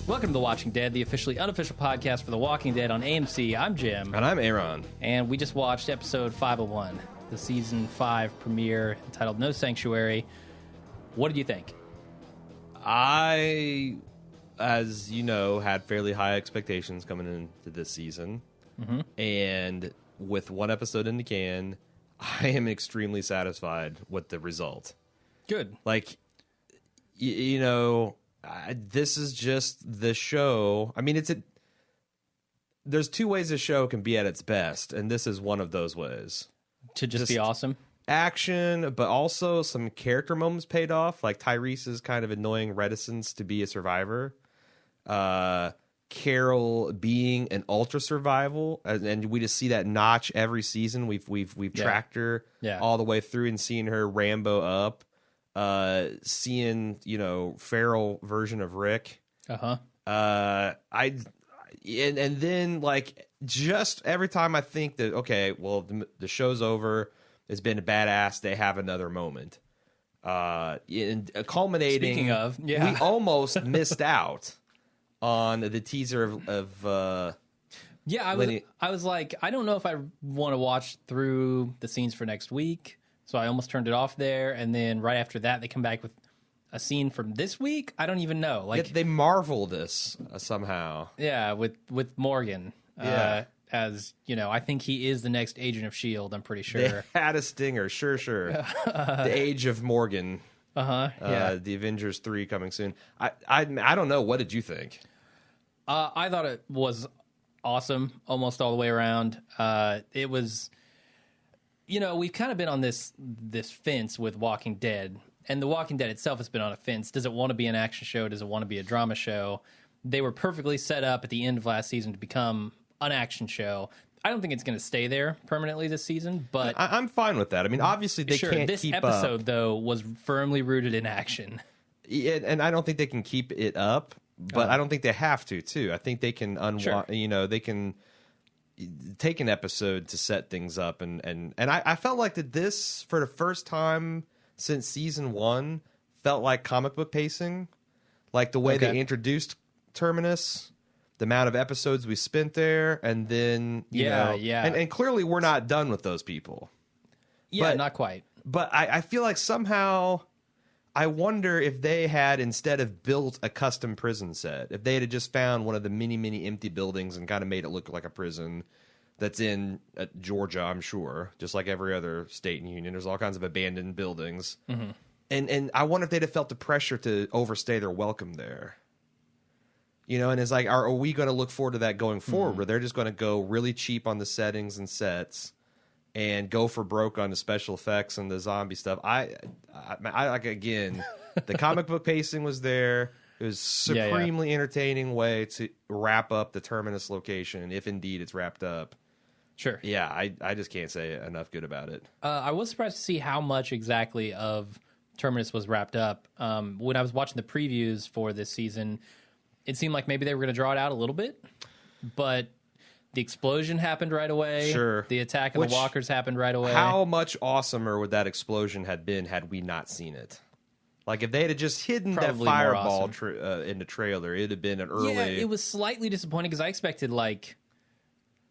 Welcome to The Watching Dead, the officially unofficial podcast for The Walking Dead on AMC. I'm Jim. And I'm Aaron. And we just watched episode 501, the season 5 premiere entitled No Sanctuary. What did you think? I, as you know, had fairly high expectations coming into this season. Mm-hmm. And with one episode in the can, I am extremely satisfied with the result. Good. Like, you know, this is just the show. I mean, there's two ways a show can be at its best, and this is one of those ways. To just be awesome? Action, but also some character moments paid off, like Tyrese's kind of annoying reticence to be a survivor. Carol being an ultra survival, and we just see that notch every season. We've tracked her all the way through and seeing her Rambo up. Seeing, you know, feral version of Rick. And then, like, just every time I think that, okay, well, the show's over, it's been a badass, they have another moment. And culminating. Speaking of, we almost missed out on the teaser of I was like, I don't know if I want to watch through the scenes for next week. So I almost turned it off there, and then right after that, they come back with a scene from this week. I don't even know. Like, they marvel this somehow. Yeah, with Morgan. As you know, I think he is the next Agent of S.H.I.E.L.D., I'm pretty sure. They had a stinger, sure. The Age of Morgan. The Avengers 3 coming soon. I don't know. What did you think? I thought it was awesome, almost all the way around. It was. You know, we've kind of been on this fence with Walking Dead, and The Walking Dead itself has been on a fence. Does it want to be an action show? Does it want to be a drama show? They were perfectly set up at the end of last season to become an action show. I don't think it's going to stay there permanently this season, but I'm fine with that. I mean, obviously they can't keep up. This episode, though, was firmly rooted in action. And I don't think they can keep it up, but I don't think they have to, too. I think they can they can take an episode to set things up, and I felt like that this, for the first time since season 1, felt like comic book pacing, like the way they introduced Terminus, the amount of episodes we spent there, and then and clearly we're not done with those people. Not quite. But I feel like somehow, I wonder if they had, instead of built a custom prison set, if they had just found one of the many empty buildings and kind of made it look like a prison that's in Georgia, I'm sure, just like every other state in the union. There's all kinds of abandoned buildings. Mm-hmm. And I wonder if they'd have felt the pressure to overstay their welcome there. You know, and it's like, are we going to look forward to that going forward, where they're just going to go really cheap on the settings and sets and go for broke on the special effects and the zombie stuff? I like, again, the comic book pacing was there. It was supremely entertaining way to wrap up the Terminus location, if indeed it's wrapped up. Sure. Yeah, I just can't say enough good about it. I was surprised to see how much exactly of Terminus was wrapped up. When I was watching the previews for this season, it seemed like maybe they were going to draw it out a little bit, but the explosion happened right away. Sure. The attack of the walkers happened right away. How much awesomer would that explosion have been had we not seen it? Like, if they had just hidden Probably that fireball awesome. In the trailer, it would have been an early... Yeah, it was slightly disappointing because I expected, like,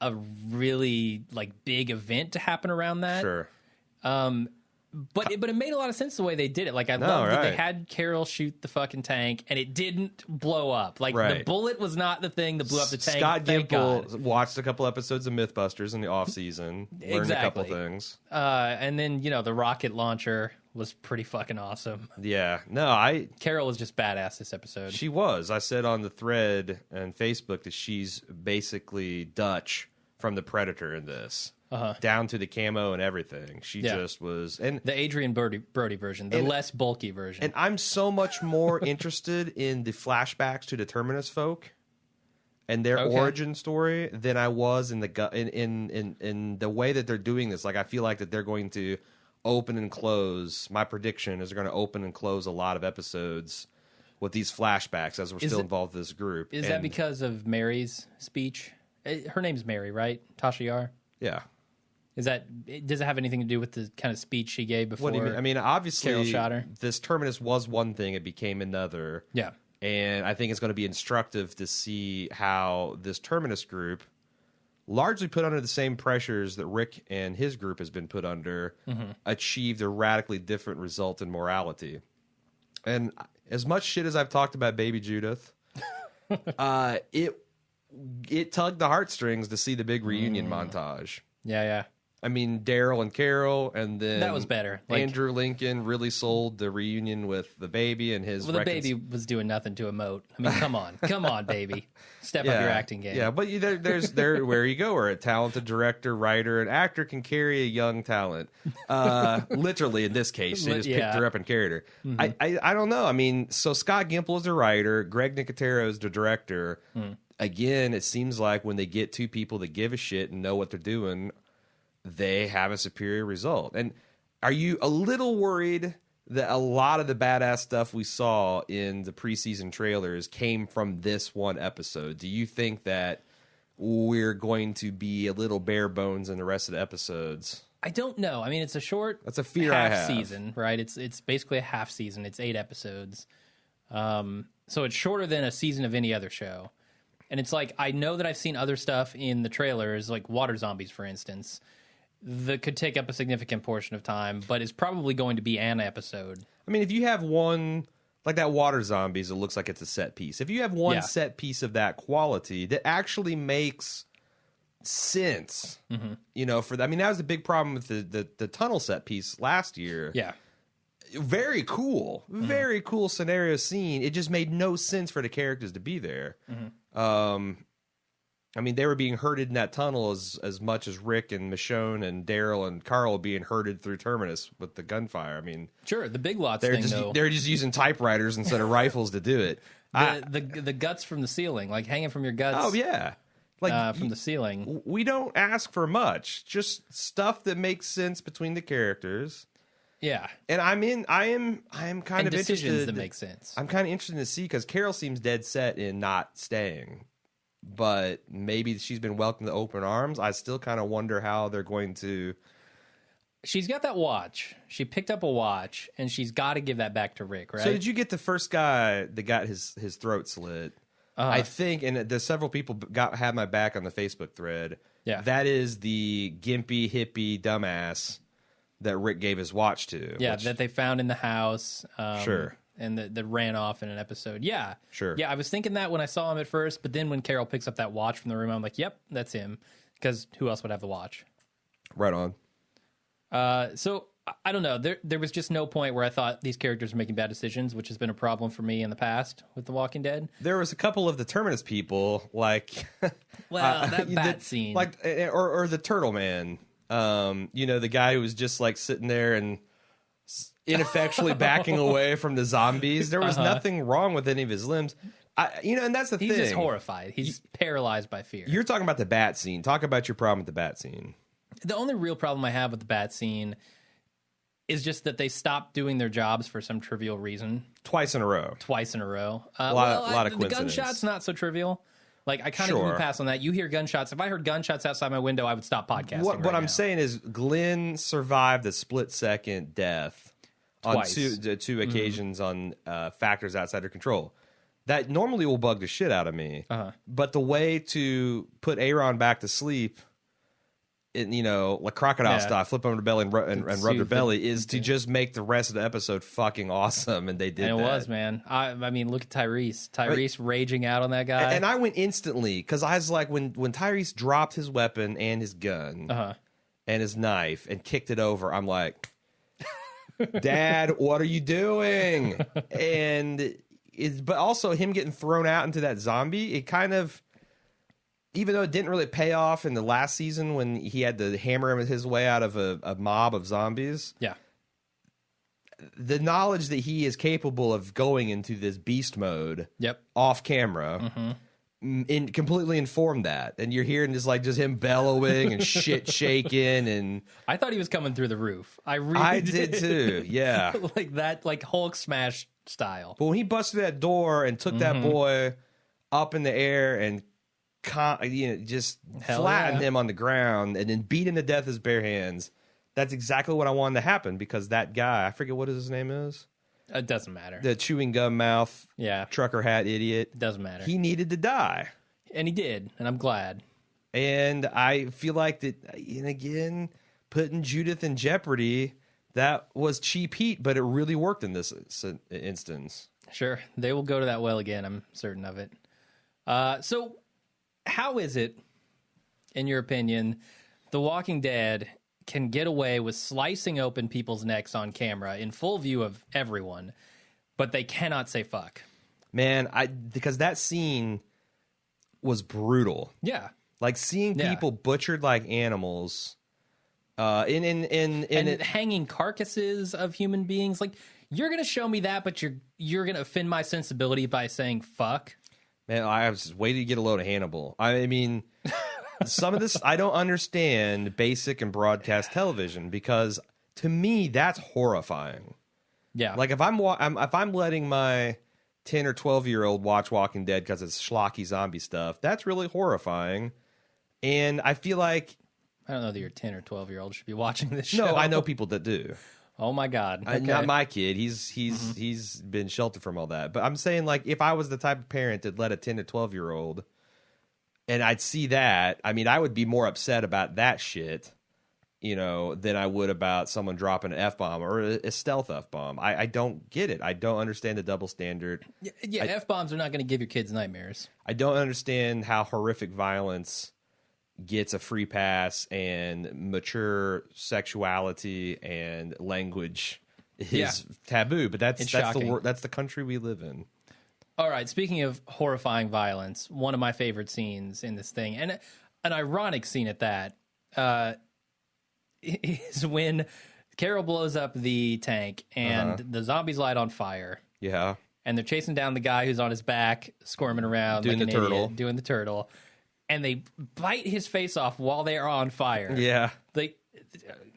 a really, like, big event to happen around that. Sure. But it made a lot of sense the way they did it. Like, I loved that they had Carol shoot the fucking tank, and it didn't blow up. Like, the bullet was not the thing that blew up the tank. Scott Gimple watched a couple episodes of Mythbusters in the off-season. Learned a couple things. And then, you know, the rocket launcher was pretty fucking awesome. Yeah. No, Carol was just badass this episode. She was. I said on the thread on Facebook that she's basically Dutch from the Predator in this. Down to the camo and everything. She just was... And the Adrian Brody version, the less bulky version. And I'm so much more interested in the flashbacks to the Terminus folk and their origin story than I was in the way that they're doing this. Like, I feel like that they're going to open and close. My prediction is they're going to open and close a lot of episodes with these flashbacks as we're still involved with this group. Is that because of Mary's speech? Her name's Mary, right? Tasha Yar? Yeah. Does it have anything to do with the kind of speech she gave before? What do you mean? I mean, obviously, Carol shot her? this terminus was one thing; it became another. Yeah. And I think it's going to be instructive to see how this terminus group, largely put under the same pressures that Rick and his group has been put under, achieved a radically different result in morality. And as much shit as I've talked about Baby Judith, it tugged the heartstrings to see the big reunion montage. Yeah. I mean, Daryl and Carol, and then That was better. Like, Andrew Lincoln really sold the reunion with the baby and his. well, the baby was doing nothing to emote. I mean, come on, baby, step up your acting game. Yeah, but there's where you go, where a talented director, writer, and actor can carry a young talent. Literally, in this case, they just picked her up and carried her. I don't know. I mean, so Scott Gimple is the writer, Greg Nicotero is the director. Again, it seems like when they get two people that give a shit and know what they're doing, they have a superior result. And are you a little worried that a lot of the badass stuff we saw in the preseason trailers came from this one episode? Do you think that we're going to be a little bare bones in the rest of the episodes? I don't know. I mean, it's a short That's a fear I half have. season, right? It's basically a half season. It's 8 episodes. So it's shorter than a season of any other show. And it's like, I know that I've seen other stuff in the trailers, like Water Zombies, for instance, that could take up a significant portion of time, but is probably going to be an episode. I mean, if you have one, like that Water Zombies, it looks like it's a set piece. If you have one set piece of that quality that actually makes sense, you know, for that. I mean, that was the big problem with the tunnel set piece last year. Yeah. Very cool scenario scene. It just made no sense for the characters to be there. I mean, they were being herded in that tunnel as much as Rick and Michonne and Daryl and Carl being herded through Terminus with the gunfire. I mean, Sure, the Big Lots they're thing, just though. they're just using typewriters instead of rifles to do it. The guts from the ceiling, like hanging from your guts. Oh yeah, like from the ceiling. we don't ask for much, just stuff that makes sense between the characters. Yeah, And I am kind and of decisions interested. that make sense. I'm kind of interested to see because Carol seems dead set in not staying, but maybe she's been welcomed to open arms. I still kind of wonder how they're going to. She's got that watch. She picked up a watch, and she's got to give that back to Rick, right? So did you get the first guy that got his throat slit? I think, and there's several people had my back on the Facebook thread. Yeah. That is the gimpy hippie dumbass that Rick gave his watch to. Yeah, which- that they found in the house. Sure. And that ran off in an episode. Yeah. Sure. Yeah, I was thinking that when I saw him at first, but then when Carol picks up that watch from the room, I'm like, yep, that's him. Because who else would have the watch? Right on. So, I don't know. There was just no point where I thought these characters were making bad decisions, which has been a problem for me in the past with The Walking Dead. There was a couple of the Terminus people, like Well, that bat scene. like or the Turtle Man. You know, the guy who was just like sitting there and ineffectually backing away from the zombies. There was nothing wrong with any of his limbs. And that's the thing. He's just horrified. He's paralyzed by fear. You're talking about the bat scene. Talk about your problem with the bat scene. The only real problem I have with the bat scene is just that they stopped doing their jobs for some trivial reason Twice in a row. twice in a row. A lot of the coincidence. gunshots not so trivial. Like I kind of Sure. can pass on that. You hear gunshots. If I heard gunshots outside my window, I would stop podcasting. What right I'm now. saying is Glenn survived a split-second death on Twice. two occasions on factors outside her control. That normally will bug the shit out of me. But the way to put Aaron back to sleep, like crocodile Yeah. style, flip him on the belly and rub their soothe belly, is to just make the rest of the episode fucking awesome. And they did And it that. was, man. I mean, look at Tyrese. Tyrese raging out on that guy. And I went instantly because I was like, when Tyrese dropped his weapon and his gun and his knife and kicked it over, I'm like, Dad, what are you doing? But also him getting thrown out into that zombie, it kind of, even though it didn't really pay off in the last season when he had to hammer his way out of a mob of zombies, yeah. the knowledge that he is capable of going into this beast mode Yep. off camera completely informed that. And you're hearing just him bellowing and shit shaking, and I thought he was coming through the roof. I really I did too. Yeah. like that, like Hulk smash style. But when he busted that door and took that boy up in the air and just Hell flatten yeah. him on the ground and then beat him to death with his bare hands. That's exactly what I wanted to happen because that guy, I forget what his name is, It doesn't matter. the chewing gum mouth, Yeah. trucker hat idiot. It doesn't matter. He needed to die. And he did, and I'm glad. And I feel like that, and again, putting Judith in jeopardy, that was cheap heat, but it really worked in this instance. Sure, they will go to that well again. I'm certain of it. So, how is it, in your opinion, The Walking Dead can get away with slicing open people's necks on camera in full view of everyone, but they cannot say fuck? Man, because that scene was brutal. Yeah. Like seeing Yeah. people butchered like animals. And hanging carcasses of human beings. Like, you're going to show me that, but you're going to offend my sensibility by saying fuck? Man, I was just waiting to get a load of Hannibal. I mean, some of this I don't understand basic and broadcast television because to me that's horrifying. Yeah. Like if I'm letting my 10 or 12-year-old watch Walking Dead because it's schlocky zombie stuff, that's really horrifying. And I feel like I don't know that your 10 or 12-year-old should be watching this show. no, I know people that do. Oh my God. Okay. Not my kid. He's been sheltered from all that. But I'm saying like if I was the type of parent that let a 10 to 12-year-old and I'd see that, I mean, I would be more upset about that shit, than I would about someone dropping an F-bomb or a stealth F-bomb. I don't get it. I don't understand the double standard. Yeah, F-bombs are not going to give your kids nightmares. I don't understand how horrific violence gets a free pass and mature sexuality and language is taboo. But that's shocking. that's the country we live in. All right, speaking of horrifying violence, one of my favorite scenes in this thing, and an ironic scene at that, is when Carol blows up the tank and the zombies light on fire. Yeah. And they're chasing down the guy who's on his back, squirming around Doing like the an turtle. idiot, doing the turtle. And they bite his face off while they are on fire. Yeah. Like,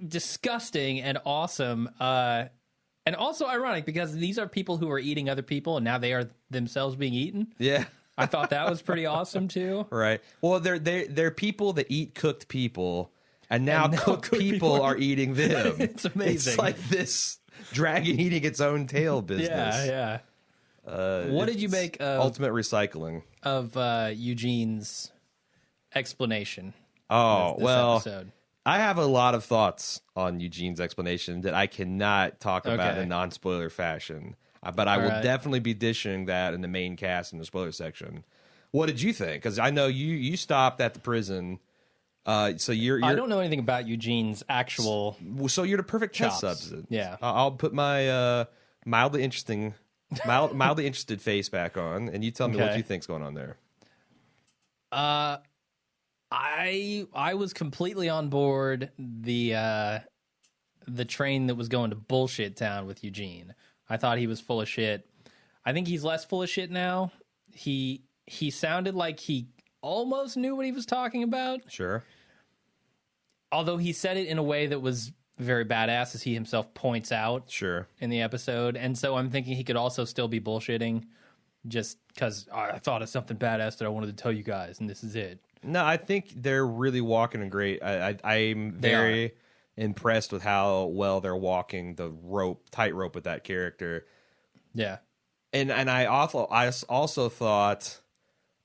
disgusting and awesome. And also ironic because these are people who are eating other people and now they are themselves being eaten. Yeah. I thought that was pretty awesome too. Right. Well, they're people that eat cooked people, and now cooked people are eating them. It's amazing. It's like this dragon eating its own tail business. Yeah. What did you make of ultimate recycling? Eugene's explanation? Oh, this well, episode? I have a lot of thoughts on Eugene's explanation that I cannot talk about Okay. in non-spoiler fashion. But I will right. definitely be dishing that in the main cast in the spoiler section. What did you think? Because I know you stopped at the prison. So you're I don't know anything about Eugene's actual. so you're the perfect test Chops. substance. Yeah. I'll put my mildly interested face back on, and you tell me what Okay. you think's going on there. I was completely on board the train that was going to bullshit town with Eugene. I thought he was full of shit. I think he's less full of shit now. He sounded like he almost knew what he was talking about, Sure. although he said it in a way that was very badass, as he himself points out Sure. in the episode. And so I'm thinking he could also still be bullshitting just because I thought of something badass that I wanted to tell you guys, and this is it. No, I think they're really walking a great. I'm very impressed with how well they're walking the tightrope with that character. Yeah. And I also thought,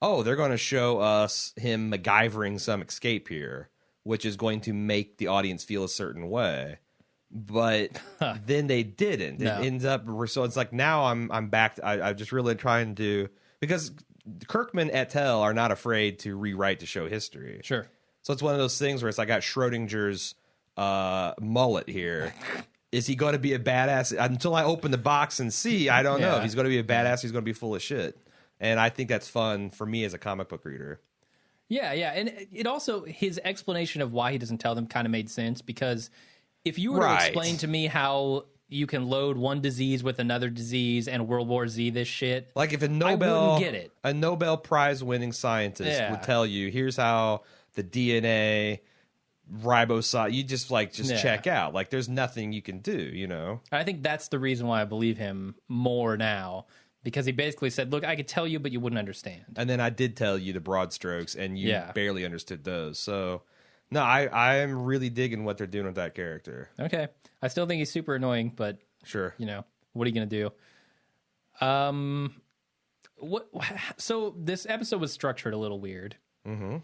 oh, they're going to show us him MacGyvering some escape here, which is going to make the audience feel a certain way. But then they didn't. No. It ends up so it's like now I'm back. I'm just really trying to because Kirkman et al. Are not afraid to rewrite to show history. Sure. So it's one of those things where it's like I got Schrodinger's mullet here. Is he going to be a badass? Until I open the box and see, I don't know. Yeah. If he's going to be a badass, he's going to be full of shit. And I think that's fun for me as a comic book reader. Yeah. And it also, his explanation of why he doesn't tell them kind of made sense, because if you were to Right. explain to me how you can load one disease with another disease and World War Z this shit, Like if a wouldn't get it. a Nobel Prize winning scientist Yeah. would tell you, here's how the DNA ribosome, you just Yeah. check out. Like there's nothing you can do, I think that's the reason why I believe him more now, because he basically said, "Look, I could tell you, but you wouldn't understand." And then I did tell you the broad strokes, and you Yeah. barely understood those. So, no, I'm really digging what they're doing with that character. Okay, I still think he's super annoying, but Sure. what are you gonna do? What? So this episode was structured a little weird. Mm-hmm.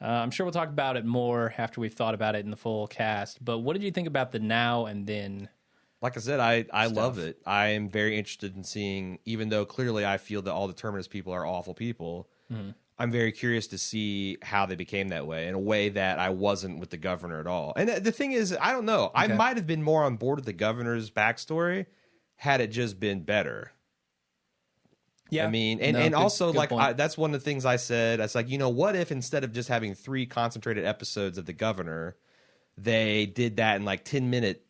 I'm sure we'll talk about it more after we've thought about it in the full cast. But what did you think about the now and then? Like I said, I love it. I am very interested in seeing, even though clearly I feel that all the Terminus people are awful people, I'm very curious to see how they became that way in a way that I wasn't with the governor at all. And the thing is, I don't know. I might have been more on board with the governor's backstory had it just been better. Yeah, I mean, also, like, that's one of the things I said. It's like, what if instead of just having 3 concentrated episodes of the governor, they did that in like 10-minute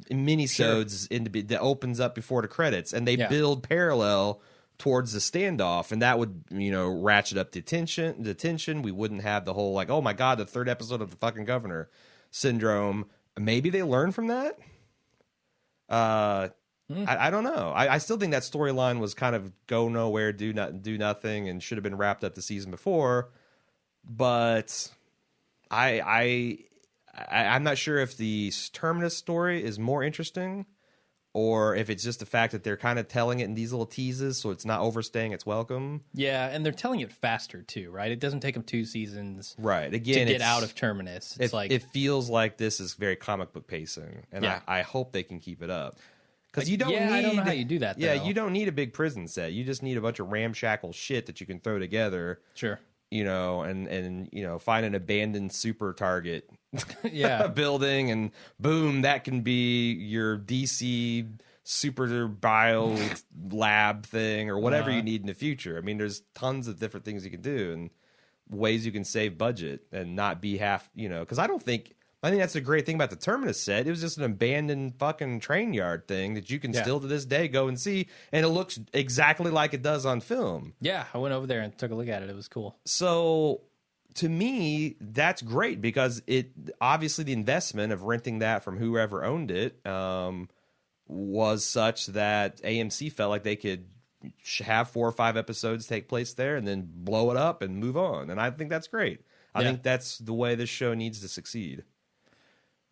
minisodes that opens up before the credits, and they build parallel towards the standoff, and that would ratchet up the tension. We wouldn't have the whole like, oh my god, the 3rd episode of the fucking governor syndrome. Maybe they learn from that. I don't know. I still think that storyline was kind of go nowhere, do nothing, and should have been wrapped up the season before. But I'm not sure if the Terminus story is more interesting, or if it's just the fact that they're kind of telling it in these little teases, so it's not overstaying its welcome. Yeah, and they're telling it faster too, right? It doesn't take them 2 seasons, right? Again, to get out of Terminus. It's like it feels like this is very comic book pacing, and I hope they can keep it up. Because you don't need, I don't know how you do that, Yeah, though. you don't need a big prison set. You just need a bunch of ramshackle shit that you can throw together. Sure. And find an abandoned super target building, and boom, that can be your DC super bio lab thing or whatever you need in the future. I mean, there's tons of different things you can do and ways you can save budget and not be because I think that's a great thing about the Terminus set. It was just an abandoned fucking train yard thing that you can still to this day go and see, and it looks exactly like it does on film. Yeah, I went over there and took a look at it. It was cool. So to me, that's great because it obviously the investment of renting that from whoever owned it was such that AMC felt like they could have 4 or 5 episodes take place there and then blow it up and move on. And I think that's great. I think that's the way this show needs to succeed.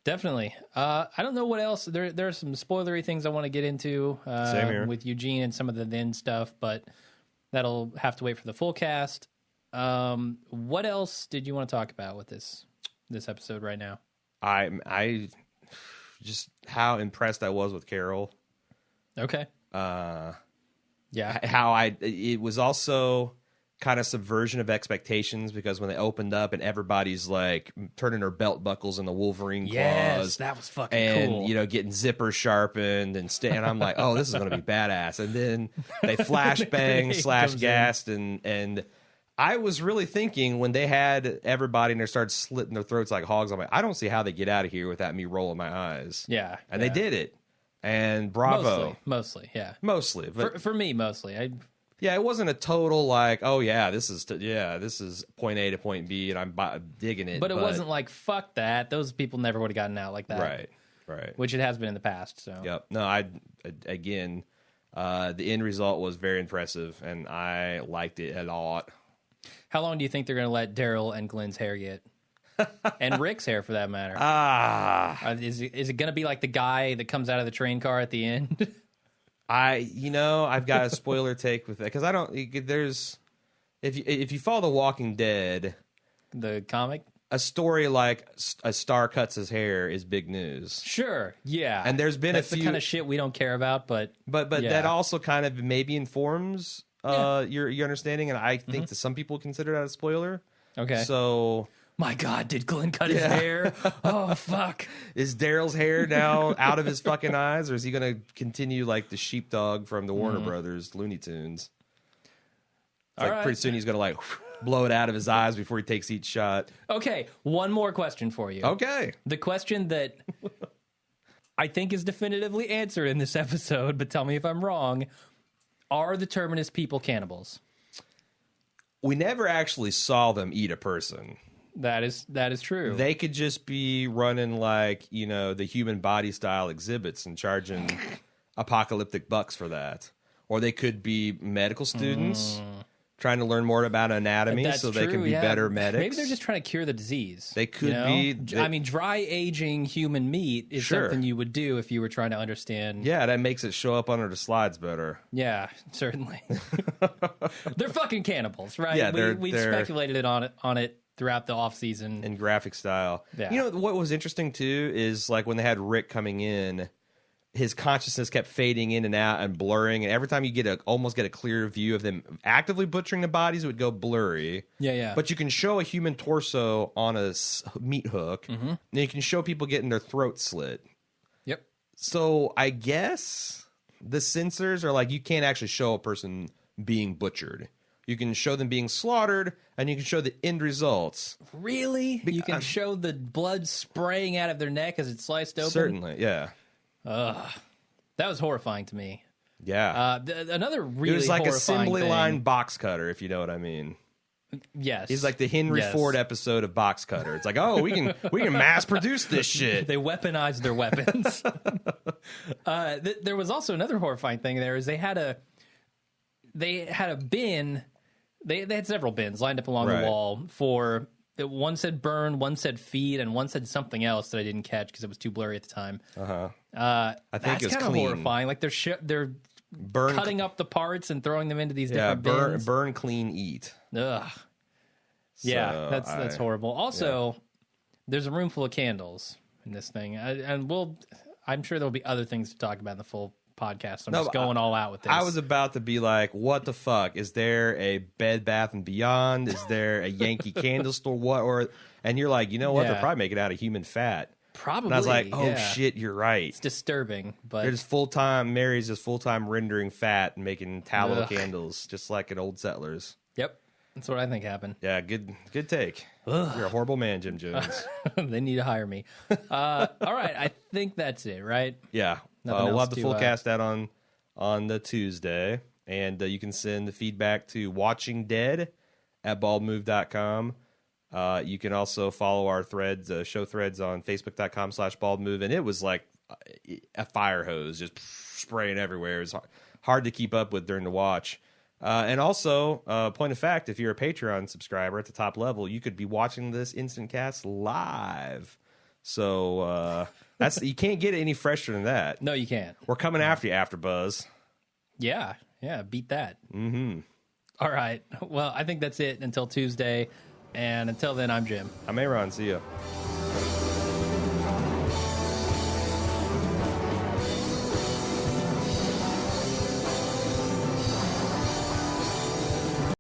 Definitely. I don't know what else. There are some spoilery things I want to get into Same here. with Eugene and some of the then stuff, but that'll have to wait for the full cast. What else did you want to talk about with this episode right now? I just how impressed I was with Carol. Okay. Yeah. It was also kind of subversion of expectations because when they opened up and everybody's like turning their belt buckles into Wolverine claws, that was fucking cool. And getting zippers sharpened and I'm like, oh, this is going to be badass. And then they flashbang slash gassed and I was really thinking when they had everybody and they started slitting their throats like hogs, I'm like, I don't see how they get out of here without me rolling my eyes. Yeah, and they did it. And bravo. Mostly, yeah. Mostly, but for me, mostly. Yeah, it wasn't a total like, oh yeah, this is point A to point B, and I'm digging it. But it wasn't like fuck that. Those people never would have gotten out like that, right. Which it has been in the past. So yep. No, again, the end result was very impressive, and I liked it a lot. How long do you think they're going to let Daryl and Glenn's hair get, and Rick's hair for that matter? Is it going to be like the guy that comes out of the train car at the end? I've got a spoiler take with that because I don't. There's if you follow The Walking Dead, the comic, a story like a star cuts his hair is big news. Sure, yeah, and there's been that's a few the kind of shit we don't care about, but that also kind of maybe informs your understanding, and I think that some people consider that a spoiler. Okay, so. My God, did Glenn cut his hair? Oh, fuck. Is Daryl's hair now out of his fucking eyes, or is he going to continue like the sheepdog from the Warner Brothers Looney Tunes? Pretty soon he's going to like blow it out of his eyes before he takes each shot. Okay, one more question for you. Okay. The question that I think is definitively answered in this episode, but tell me if I'm wrong. Are the Terminus people cannibals? We never actually saw them eat a person. That is true. They could just be running like, the human body style exhibits and charging apocalyptic bucks for that. or they could be medical students trying to learn more about anatomy That's so they true, can be yeah. better medics. Maybe they're just trying to cure the disease. They could be. I mean, dry aging human meat is Sure. something you would do if you were trying to understand. Yeah, that makes it show up under the slides better. Yeah, certainly. They're fucking cannibals, right? Yeah, we they're- speculated on it throughout the off season. In graphic style. Yeah. You know what was interesting too is like when they had Rick coming in, his consciousness kept fading in and out and blurring, and every time you almost get a clear view of them actively butchering the bodies, it would go blurry. Yeah. But you can show a human torso on a meat hook, and you can show people getting their throat slit. Yep. So I guess the censors are like, you can't actually show a person being butchered. You can show them being slaughtered, and you can show the end results. Really? You can show the blood spraying out of their neck as it's sliced open? Certainly, yeah. That was horrifying to me. Yeah. Another really It was like horrifying assembly thing. line box cutter, if you know what I mean. Yes. He's like the Henry Yes. Ford episode of Box Cutter. It's like, oh, we can mass produce this shit. They weaponized their weapons. There was also another horrifying thing there is they had a bin. They had several bins lined up along Right. the wall for one said burn, one said feed, and one said something else that I didn't catch because it was too blurry at the time. I think That's it's kind of clean. horrifying. Like they're Burn, cutting up the parts and throwing them into these yeah, different bins. burn, clean, eat. Ugh. Yeah, So that's horrible. Also, there's a room full of candles in this thing, I'm sure there'll be other things to talk about in the full podcast. I'm just going all out with this. I was about to be like, what the fuck? Is there a Bed Bath and Beyond? Is there a Yankee Candle Store? What? And you're like, you know what? Yeah. They're probably making it out of human fat. Probably. And I was like, oh yeah. shit, you're right. It's disturbing, but They're just Mary's just full-time rendering fat and making tallow Ugh. candles, just like at Old Settlers. yep, that's what I think happened. Yeah, good take. You're a horrible man, Jim Jones. They need to hire me. All right, I think that's it, right? Yeah. Nothing We'll else have the to, full cast out on the Tuesday. And you can send the feedback to watchingdead@baldmove.com. You can also follow our threads, show threads on facebook.com/baldmove. And it was like a fire hose just spraying everywhere. It was hard to keep up with during the watch. And also, point of fact, if you're a Patreon subscriber at the top level, you could be watching this instant cast live. So you can't get it any fresher than that. No, you can't. We're coming after you, AfterBuzz. Yeah, beat that. Mm-hmm. All right, well, I think that's it until Tuesday, and until then, I'm Jim. I'm Aaron. See ya.